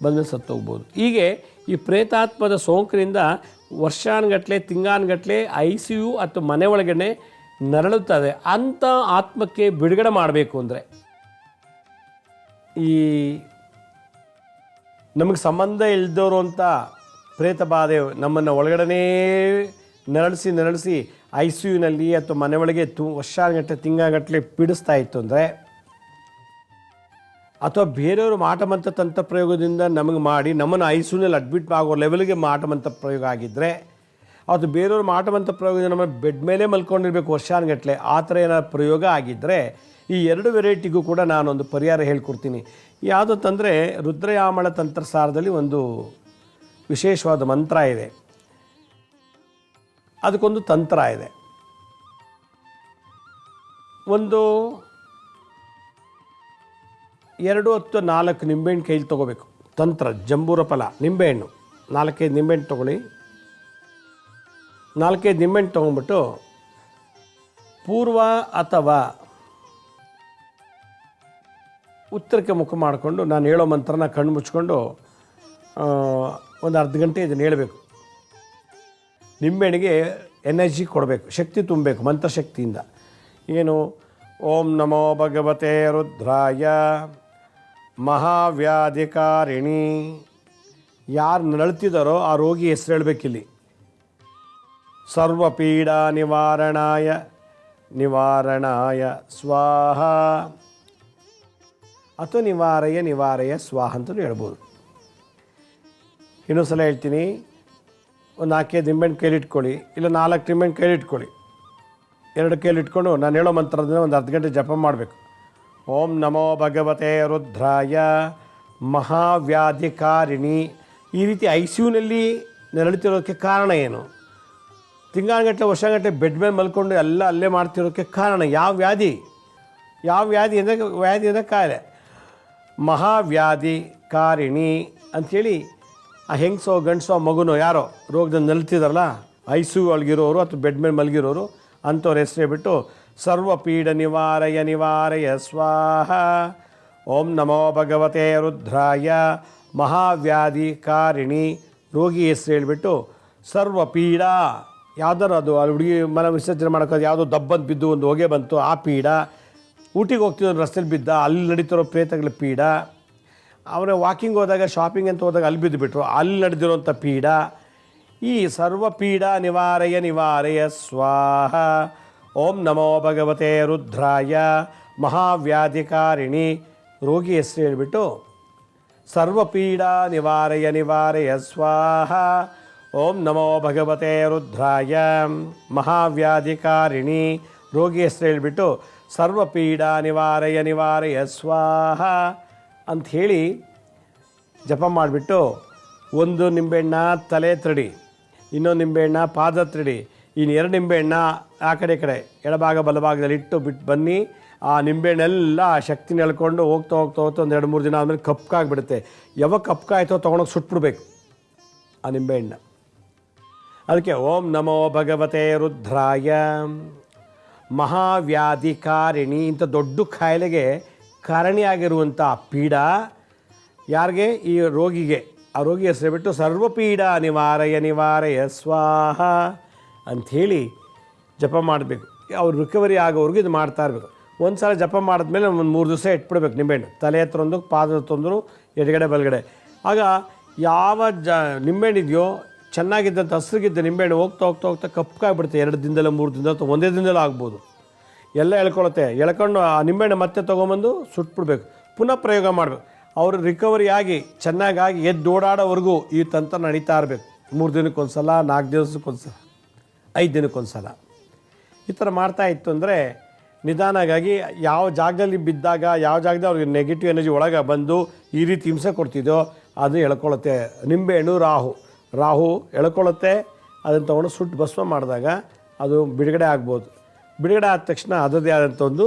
ಬಂದು ಸತ್ತೋಗ್ಬೋದು. ಹೀಗೆ ಈ ಪ್ರೇತಾತ್ಮದ ಸೋಂಕಿನಿಂದ ವರ್ಷಾನುಗಟ್ಟಲೆ ತಿಂಗಾನುಗಟ್ಟಲೆ ICU ಅಥವಾ ಮನೆ ಒಳಗಡೆ ನರಳುತ್ತದೆ. ಅಂಥ ಆತ್ಮಕ್ಕೆ ಬಿಡುಗಡೆ ಮಾಡಬೇಕು ಅಂದರೆ ಈ ನಮಗೆ ಸಂಬಂಧ ಇಲ್ದವರು ಅಂತ ಪ್ರೇತ ಬಾಧೆ ನಮ್ಮನ್ನು ಒಳಗಡೆ ನರಳಿಸಿ ICUನಲ್ಲಿ ಅಥವಾ ಮನೆ ಒಳಗೆ ವರ್ಷಾನುಗಟ್ಟಲೆ ತಿಂಗಾಗಟ್ಟಲೆ ಪೀಡಿಸ್ತಾ ಇತ್ತು ಅಂದರೆ, ಅಥವಾ ಬೇರೆಯವರು ಮಾಟಮಂತ್ರ ತಂತ್ರ ಪ್ರಯೋಗದಿಂದ ನಮಗೆ ಮಾಡಿ ನಮ್ಮನ್ನು ICUನಲ್ಲಿ ಅಡ್ಮಿಟ್ ಆಗೋ ಲೆವೆಲ್ಗೆ ಮಾಟಮಂತ್ರ ಪ್ರಯೋಗ ಆಗಿದ್ದರೆ, ಅದು ಬೇರೆಯವರು ಮಾಟಮಂತ್ರ ಪ್ರಯೋಗದಿಂದ ನಮ್ಮನ್ನು ಬೆಡ್ ಮೇಲೆ ಮಲ್ಕೊಂಡಿರ್ಬೇಕು ವರ್ಷಾನುಗಟ್ಟಲೆ, ಆ ಥರ ಏನಾದ್ರು ಪ್ರಯೋಗ ಆಗಿದ್ದರೆ ಈ 2 ವೆರೈಟಿಗೂ ಕೂಡ ನಾನೊಂದು ಪರಿಹಾರ ಹೇಳ್ಕೊಡ್ತೀನಿ. ಯಾವುದಂತಂದರೆ ರುದ್ರಯಾಮಳ ತಂತ್ರಸಾರದಲ್ಲಿ ಒಂದು ವಿಶೇಷವಾದ ಮಂತ್ರ ಇದೆ, ಅದಕ್ಕೊಂದು ತಂತ್ರ ಇದೆ. ಒಂದು 2 ಅಥವಾ 4 ನಿಂಬೆಹಣ್ಣು ಕೈಲಿ ತೊಗೋಬೇಕು. ತಂತ್ರ ಜಂಬೂರ ಫಲ ನಿಂಬೆಹಣ್ಣು 4-5 ನಿಂಬೆಹಣ್ಣು ತೊಗೊಳ್ಳಿ. 4-5 ನಿಂಬೆಹಣ್ಣು ತೊಗೊಂಡ್ಬಿಟ್ಟು ಪೂರ್ವ ಅಥವಾ ಉತ್ತರಕ್ಕೆ ಮುಖ ಮಾಡಿಕೊಂಡು ನಾನು ಹೇಳೋ ಮಂತ್ರನ ಕಣ್ಣು ಮುಚ್ಕೊಂಡು ಒಂದು ಅರ್ಧ ಗಂಟೆ ಇದನ್ನು ಹೇಳಬೇಕು. ನಿಂಬೆಹಣ್ಣಿಗೆ ಎನರ್ಜಿ ಕೊಡಬೇಕು, ಶಕ್ತಿ ತುಂಬಬೇಕು ಮಂತ್ರಶಕ್ತಿಯಿಂದ. ಏನು? ಓಂ ನಮೋ ಭಗವತೆ ರುದ್ರಾಯ ಮಹಾವ್ಯಾಧಿಕಾರಿಣಿ. ಯಾರು ನರಳ್ತಿದ್ದಾರೋ ಆ ರೋಗಿ ಹೆಸರು ಹೇಳಬೇಕಿಲ್ಲಿ. ಸರ್ವಪೀಡಾ ನಿವಾರಣಾಯ ಸ್ವಾಹ ಅಥವಾ ನಿವಾರಯ ಸ್ವಾಹ ಅಂತಲೂ ಹೇಳ್ಬೋದು. ಇನ್ನೊಂದು ಸಲ ಹೇಳ್ತೀನಿ. ಒಂದು 4 ನಿಂಬೆಹಣ್ಣು ಕೈಲಿಟ್ಕೊಳ್ಳಿ, ಇಲ್ಲ 4 ನಿಂಬೆಹಣ್ಣು ಕೈಲಿಟ್ಕೊಳ್ಳಿ. 2 ಕೈಲಿಟ್ಕೊಂಡು ನಾನು ಹೇಳೋ ಮಂತ್ರದಿಂದ ಒಂದು ಅರ್ಧ ಗಂಟೆ ಜಪ ಮಾಡಬೇಕು. ಓಂ ನಮೋ ಭಗವತೆ ರುದ್ರಾಯ ಮಹಾವ್ಯಾಧಿಕಾರಿಣಿ. ಈ ರೀತಿ ICUನಲ್ಲಿ ನರಳುತ್ತಿರೋದಕ್ಕೆ ಕಾರಣ ಏನು? ತಿಂಗಾನುಗಟ್ಟಲೆ ವರ್ಷಗಟ್ಟಲೆ ಬೆಡ್ ಮೇಲೆ ಮಲ್ಕೊಂಡು ಎಲ್ಲ ಅಲ್ಲೇ ಮಾಡ್ತಿರೋಕ್ಕೆ ಕಾರಣ ಯಾವ ವ್ಯಾಧಿ ಅಂದರೆ ಕಾಯಿಲೆ. ಮಹಾವ್ಯಾಧಿಕಾರಿಣಿ ಅಂಥೇಳಿ ಆ ಹೆಂಗಸೋ ಗಂಡಸೋ ಮಗುನೋ ಯಾರೋ ರೋಗದಲ್ಲಿ ನಲ್ತಿದಾರಲ್ಲ, ICU ಒಳಗಿರೋರು ಅಥವಾ ಬೆಡ್ ಮೇಲೆ ಮಲಗಿರೋರು ಅಂಥವ್ರ ಹೆಸರು ಹೇಳ್ಬಿಟ್ಟು ಸರ್ವಪೀಡ ನಿವಾರಯ ಸ್ವಾಹ. ಓಂ ನಮೋ ಭಗವತೆ ರುದ್ರಾಯ ಮಹಾವ್ಯಾಧಿಕಾರಿಣಿ. ರೋಗಿ ಹೆಸರು ಹೇಳ್ಬಿಟ್ಟು ಸರ್ವಪೀಡ, ಯಾವ್ದಾರು ಅದು ಅಲ್ಲಿ ಹುಡುಗಿ ಮನ ವಿಸರ್ಜನೆ ಮಾಡೋಕ್ಕಾದ ಯಾವುದೋ ದಬ್ಬಂತ ಬಿದ್ದು ಒಂದು ಹೊಗೆ ಬಂತು, ಆ ಪೀಡ. ಊಟಿಗೆ ಹೋಗ್ತಿರೋ ರಸ್ತೆಯಲ್ಲಿ ಬಿದ್ದ, ಅಲ್ಲಿ ನಡೀತಿರೋ ಪ್ರೇತಗಳ ಪೀಡ. ಅವರ ವಾಕಿಂಗ್ ಹೋದಾಗ ಶಾಪಿಂಗ್ ಅಂತ ಹೋದಾಗ ಅಲ್ಲಿ ಬಿದ್ದುಬಿಟ್ರು, ಅಲ್ಲಿ ನಡೆದಿರೋಂಥ ಪೀಡ. ಈ ಸರ್ವಪೀಡ ನಿವಾರಯ ಸ್ವಾಹ. ಓಂ ನಮೋ ಭಗವತೆ ರುದ್ರಾಯ ಮಹಾವ್ಯಾಧಿಕಾರಿಣಿ. ರೋಗಿ ಹೆಸರು ಹೇಳಿಬಿಟ್ಟು ಸರ್ವಪೀಡ ನಿವಾರಯ ಸ್ವಾಹ. ಓಂ ನಮೋ ಭಗವತೆ ರುದ್ರಾಯ ಮಹಾವ್ಯಾಧಿಕಾರಿಣಿ. ರೋಗಿ ಹೆಸರು ಹೇಳಿಬಿಟ್ಟು ಸರ್ವಪೀಡ ನಿವಾರಯ ಸ್ವಾಹ ಅಂಥೇಳಿ ಜಪ ಮಾಡಿಬಿಟ್ಟು ಒಂದು ನಿಂಬೆಹಣ್ಣ ತಲೆ ತಡಿ, ಇನ್ನೊಂದು ನಿಂಬೆಹಣ್ಣ ಪಾದ ತಡಿ, ಇನ್ನು 2 ನಿಂಬೆಹಣ್ಣ ಆ ಕಡೆ ಎಡಭಾಗ ಬಲಭಾಗದಲ್ಲಿ ಇಟ್ಟು ಬಿಟ್ಟು ಬನ್ನಿ. ಆ ನಿಂಬೆಹಣ್ಣೆಲ್ಲ ಆ ಶಕ್ತಿನ ಎಳ್ಕೊಂಡು ಹೋಗ್ತಾ ಒಂದು 2-3 ದಿನ ಆದಮೇಲೆ ಕಪ್ಕಾಗಿಬಿಡುತ್ತೆ. ಯಾವಾಗ ಕಪ್ಕಾಯ್ತೋ ತೊಗೊಂಡೋಗಿ ಸುಟ್ಬಿಡ್ಬೇಕು ಆ ನಿಂಬೆಹಣ್ಣ. ಅದಕ್ಕೆ ಓಂ ನಮೋ ಭಗವತೆ ರುದ್ರಾಯ ಮಹಾವ್ಯಾಧಿಕಾರಿಣಿ. ಇಂಥ ದೊಡ್ಡ ಕಾಯಿಲೆಗೆ ಕಾರಣಿಯಾಗಿರುವಂಥ ಪೀಡ ಯಾರಿಗೆ? ಈ ರೋಗಿಗೆ. ಆ ರೋಗಿ ಹೆಸರು ಬಿಟ್ಟು ಸರ್ವಪೀಡ ನಿವಾರಯ ಸ್ವಾಹ ಅಂಥೇಳಿ ಜಪ ಮಾಡಬೇಕು. ಅವ್ರು ರಿಕವರಿ ಆಗೋವ್ರಿಗೆ ಇದು ಮಾಡ್ತಾ ಇರಬೇಕು. ಒಂದು ಸಲ ಜಪ ಮಾಡಿದ್ಮೇಲೆ ಒಂದು 3 ದಿವಸ ಇಟ್ಬಿಡ್ಬೇಕು ನಿಂಬೆಹಣ್ಣು. ತಲೆ ಹತ್ರ ಒಂದು, ಪಾದ ತೊಂದರು, ಎಡಗಡೆ ಬಲಗಡೆ. ಆಗ ಯಾವ ನಿಂಬೆಹಣ್ಣಿದೆಯೋ ಚೆನ್ನಾಗಿದ್ದಂಥ ಹಸ್ರಿಗಿದ್ದ ನಿಂಬೆಹಣ್ಣು ಹೋಗ್ತಾ ಕಪ್ಪಾಗ್ಬಿಡುತ್ತೆ. 2 ದಿನದಲ್ಲ 3 ದಿನದ ಅಥವಾ 1 ದಿನದಲ್ಲೂ ಆಗ್ಬೋದು. ಎಲ್ಲ ಎಳ್ಕೊಂಡು ಆ ನಿಂಬೆಹಣ್ಣು ಮತ್ತೆ ತೊಗೊಂಬಂದು ಸುಟ್ಬಿಡ್ಬೇಕು. ಪುನಃ ಪ್ರಯೋಗ ಮಾಡಬೇಕು. ಅವರು ರಿಕವರಿ ಆಗಿ ಚೆನ್ನಾಗಾಗಿ ಎದ್ದು ಓಡಾಡೋವರೆಗೂ ಈ ತಂತ್ರ ನಡೀತಾ ಇರಬೇಕು. 3 ದಿನಕ್ಕೊಂದ್ಸಲ, 4 ದಿವಸಕ್ಕೊಂದ್ಸಲ, 5 ದಿನಕ್ಕೊಂದ್ಸಲ ಈ ಥರ ಮಾಡ್ತಾಯಿತ್ತು ಅಂದರೆ ನಿಧಾನವಾಗಿ ಯಾವ ಜಾಗದಲ್ಲಿ ಬಿದ್ದಾಗ, ಯಾವ ಜಾಗದಲ್ಲಿ ಅವ್ರಿಗೆ ನೆಗೆಟಿವ್ ಎನರ್ಜಿ ಒಳಗೆ ಬಂದು ಈ ರೀತಿ ಹಿಂಸೆ ಕೊಡ್ತಿದ್ದೋ ಅದು ಎಳ್ಕೊಳ್ಳುತ್ತೆ. ನಿಂಬೆಹಣ್ಣು ರಾಹು ಎಳ್ಕೊಳ್ಳುತ್ತೆ. ಅದನ್ನು ತೊಗೊಂಡು ಸುಟ್ಟು ಭಸ್ಮ ಮಾಡಿದಾಗ ಅದು ಬಿಡುಗಡೆ ಆಗ್ಬೋದು. ಬಿಡುಗಡೆ ಆದ ತಕ್ಷಣ ಅದರದ್ದೇ ಆದಂಥ ಒಂದು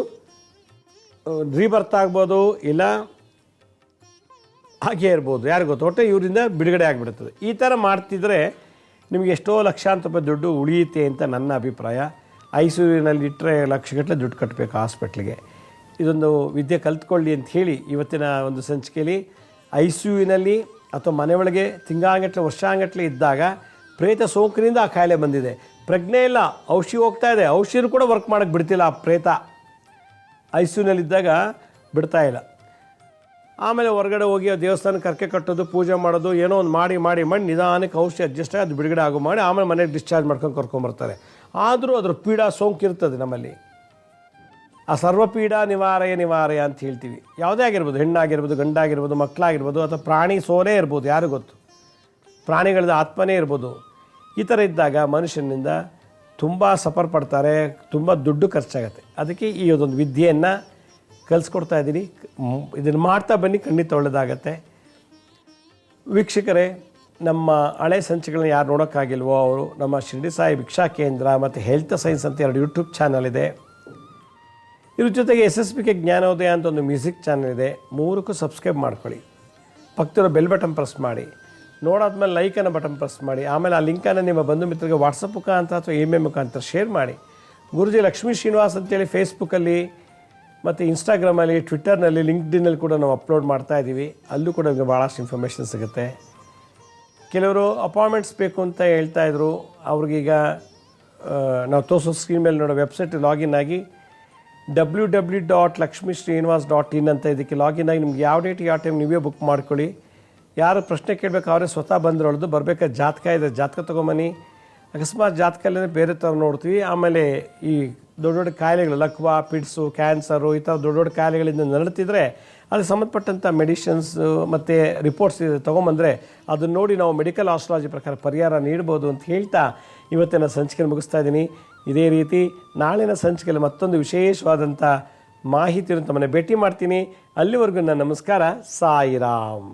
ರೀಬರ್ತ್ ಆಗ್ಬೋದು, ಇಲ್ಲ ಹಾಗೇ ಇರ್ಬೋದು, ಯಾರಿಗೂ ಗೊತ್ತು. ಒಟ್ಟು ಇವರಿಂದ ಬಿಡುಗಡೆ ಆಗಿಬಿಡ್ತದೆ. ಈ ಥರ ಮಾಡ್ತಿದ್ರೆ ನಿಮಗೆ ಎಷ್ಟೋ ಲಕ್ಷಾಂತರ ರೂಪಾಯಿ ದುಡ್ಡು ಉಳಿಯುತ್ತೆ ಅಂತ ನನ್ನ ಅಭಿಪ್ರಾಯ. ICUನಲ್ಲಿ ಇಟ್ಟರೆ ಲಕ್ಷಗಟ್ಟಲೆ ದುಡ್ಡು ಕಟ್ಟಬೇಕು ಹಾಸ್ಪಿಟ್ಲಿಗೆ. ಇದೊಂದು ವಿದ್ಯೆ ಕಲ್ತ್ಕೊಳ್ಳಿ ಅಂತ ಹೇಳಿ ಇವತ್ತಿನ ಒಂದು ಸಂಚಿಕೆಯಲ್ಲಿ ICUನಲ್ಲಿ ಅಥವಾ ಮನೆಯೊಳಗೆ ತಿಂಗಾಂಗಟ್ಲೆ ವರ್ಷಾಂಗಟ್ಲೆ ಇದ್ದಾಗ ಪ್ರೇತ ಸೋಂಕಿನಿಂದ ಆ ಕಾಯಿಲೆ ಬಂದಿದೆ. ಪ್ರಜ್ಞೆ ಇಲ್ಲ, ಔಷಧಿ ಹೋಗ್ತಾ ಇದೆ, ಔಷಧಿನೂ ಕೂಡ ವರ್ಕ್ ಮಾಡೋಕ್ಕೆ ಬಿಡ್ತಿಲ್ಲ ಆ ಪ್ರೇತ. ಐಸಿಯುನಲ್ಲಿದ್ದಾಗ ಬಿಡ್ತಾ ಇಲ್ಲ. ಆಮೇಲೆ ಹೊರಗಡೆ ಹೋಗಿ ಆ ದೇವಸ್ಥಾನಕ್ಕೆ ಕರ್ಕೆ ಕಟ್ಟೋದು, ಪೂಜೆ ಮಾಡೋದು, ಏನೋ ಒಂದು ಮಾಡಿ ನಿಧಾನಕ್ಕೆ ಔಷಧಿ ಅಡ್ಜಸ್ಟ್ ಆಗಿ ಅದು ಬಿಡುಗಡೆ ಆಗೋ ಮಾಡಿ ಆಮೇಲೆ ಮನೆಗೆ ಡಿಸ್ಚಾರ್ಜ್ ಮಾಡ್ಕೊಂಡು ಕರ್ಕೊಂಬರ್ತಾರೆ. ಆದರೂ ಅದ್ರ ಪೀಡಾ ಸೋಂಕಿರ್ತದೆ ನಮ್ಮಲ್ಲಿ. ಆ ಸರ್ವಪೀಡಾ ನಿವಾರಯ ಅಂತ ಹೇಳ್ತೀವಿ. ಯಾವುದೇ ಆಗಿರ್ಬೋದು, ಹೆಣ್ಣಾಗಿರ್ಬೋದು, ಗಂಡಾಗಿರ್ಬೋದು, ಮಕ್ಕಳಾಗಿರ್ಬೋದು, ಅಥವಾ ಪ್ರಾಣಿ ಸೋಲೇ ಇರ್ಬೋದು, ಯಾರು ಗೊತ್ತು, ಪ್ರಾಣಿಗಳದ್ದು ಆತ್ಮನೇ ಇರ್ಬೋದು. ಈ ಥರ ಇದ್ದಾಗ ಮನುಷ್ಯನಿಂದ ತುಂಬ ಸಫರ್ ಪಡ್ತಾರೆ, ತುಂಬ ದುಡ್ಡು ಖರ್ಚಾಗತ್ತೆ. ಅದಕ್ಕೆ ಈ ಒಂದು ವಿದ್ಯೆಯನ್ನು ಕಲಿಸ್ಕೊಡ್ತಾ ಇದ್ದೀನಿ. ಇದನ್ನು ಮಾಡ್ತಾ ಬನ್ನಿ, ಖಂಡಿತ ಒಳ್ಳೆಯದಾಗತ್ತೆ. ವೀಕ್ಷಕರೇ, ನಮ್ಮ ಹಳೆ ಸಂಚಿಕೆಗಳನ್ನ ಯಾರು ನೋಡೋಕ್ಕಾಗಿಲ್ವೋ ಅವರು ನಮ್ಮ ಶಿರಡಿ ಸಾಯಿ ಭಿಕ್ಷಾ ಕೇಂದ್ರ ಮತ್ತು ಹೆಲ್ತ್ ಸೈನ್ಸ್ ಅಂತ 2 ಯೂಟ್ಯೂಬ್ ಚಾನಲ್ ಇದೆ. ಇದ್ರ ಜೊತೆಗೆ SSBK ಜ್ಞಾನೋದಯ ಅಂತ ಒಂದು ಮ್ಯೂಸಿಕ್ ಚಾನಲ್ ಇದೆ. 3ಕ್ಕೂ ಸಬ್ಸ್ಕ್ರೈಬ್ ಮಾಡ್ಕೊಳ್ಳಿ. ಪಕ್ಕದಲ್ಲಿರೋ ಬೆಲ್ ಬಟನ್ ಪ್ರೆಸ್ ಮಾಡಿ. ನೋಡಾದ್ಮೇಲೆ ಲೈಕನ್ನು ಬಟನ್ ಪ್ರೆಸ್ ಮಾಡಿ. ಆಮೇಲೆ ಆ ಲಿಂಕನ್ನು ನಿಮ್ಮ ಬಂಧು ಮಿತ್ರರಿಗೆ ವಾಟ್ಸಪ್ ಮುಖಾಂತರ ಅಥವಾ ಇಮೇಲ್ ಮುಖಾಂತರ ಶೇರ್ ಮಾಡಿ. ಗುರುಜಿ ಲಕ್ಷ್ಮೀ ಶ್ರೀನಿವಾಸ್ ಅಂತೇಳಿ ಫೇಸ್ಬುಕ್ಕಲ್ಲಿ ಮತ್ತು ಇನ್ಸ್ಟಾಗ್ರಾಮಲ್ಲಿ, ಟ್ವಿಟ್ಟರ್ನಲ್ಲಿ, ಲಿಂಕ್ಡ್ಇನ್ನಲ್ಲಿ ಕೂಡ ನಾವು ಅಪ್ಲೋಡ್ ಮಾಡ್ತಾಯಿದ್ದೀವಿ. ಅಲ್ಲೂ ಕೂಡ ನಿಮಗೆ ಭಾಳಷ್ಟು ಇನ್ಫಾರ್ಮೇಷನ್ ಸಿಗುತ್ತೆ. ಕೆಲವರು ಅಪಾಯಿಂಟ್ಮೆಂಟ್ಸ್ ಬೇಕು ಅಂತ ಹೇಳ್ತಾಯಿದ್ರು. ಅವ್ರಿಗೀಗ ನಾವು ತೋರಿಸೋ ಸ್ಕ್ರೀನ್ ಮೇಲೆ ನೋಡೋ ವೆಬ್ಸೈಟ್ ಲಾಗಿನ್ ಆಗಿ www.lakshmisrinivas.in ಅಂತ ಇದಕ್ಕೆ ಲಾಗಿನ್ ಆಗಿ ನಿಮ್ಗೆ ಯಾವ ಡೇಟ್ ಯಾವ ಟೈಮ್ ನೀವೇ ಬುಕ್ ಮಾಡ್ಕೊಳ್ಳಿ. ಯಾರು ಪ್ರಶ್ನೆ ಕೇಳಬೇಕು ಅವರೇ ಸ್ವತಃ ಬಂದಿರೋದು. ಬರಬೇಕಾದ್ರೆ ಜಾತಕ ಇದೆ, ಜಾತಕ ತೊಗೊಂಬನ್ನಿ. ಅಕಸ್ಮಾತ್ ಜಾತಕ ಇಲ್ಲಂದರೆ ಬೇರೆ ಥರ ನೋಡ್ತೀವಿ. ಆಮೇಲೆ ಈ ದೊಡ್ಡ ದೊಡ್ಡ ಕಾಯಿಲೆಗಳು, ಲಕ್ವಾ, ಪಿಡ್ಸು, ಕ್ಯಾನ್ಸರು, ಈ ಥರ ದೊಡ್ಡ ದೊಡ್ಡ ಕಾಯಿಲೆಗಳಿಂದ ನರಳುತ್ತಿದ್ರೆ ಅದಕ್ಕೆ ಸಂಬಂಧಪಟ್ಟಂಥ ಮೆಡಿಷನ್ಸ್ ಮತ್ತು ರಿಪೋರ್ಟ್ಸ್ ತೊಗೊಂಬಂದರೆ ಅದನ್ನು ನೋಡಿ ನಾವು ಮೆಡಿಕಲ್ ಆಸ್ಟ್ರಾಲಜಿ ಪ್ರಕಾರ ಪರಿಹಾರ ನೀಡ್ಬೋದು ಅಂತ ಹೇಳ್ತಾ ಇವತ್ತಿನ ಸಂಚಿಕೆ ಮುಗಿಸ್ತಾ ಇದ್ದೀನಿ. ಇದೇ ರೀತಿ ನಾಳಿನ ಸಂಚಿಕೆಯಲ್ಲಿ ಮತ್ತೊಂದು ವಿಶೇಷವಾದಂಥ ಮಾಹಿತಿಯನ್ನು ತಮ್ಮನ್ನು ಭೇಟಿ ಮಾಡ್ತೀನಿ. ಅಲ್ಲಿವರೆಗೂ ನನ್ನ ನಮಸ್ಕಾರ. ಸಾಯಿರಾಮ್.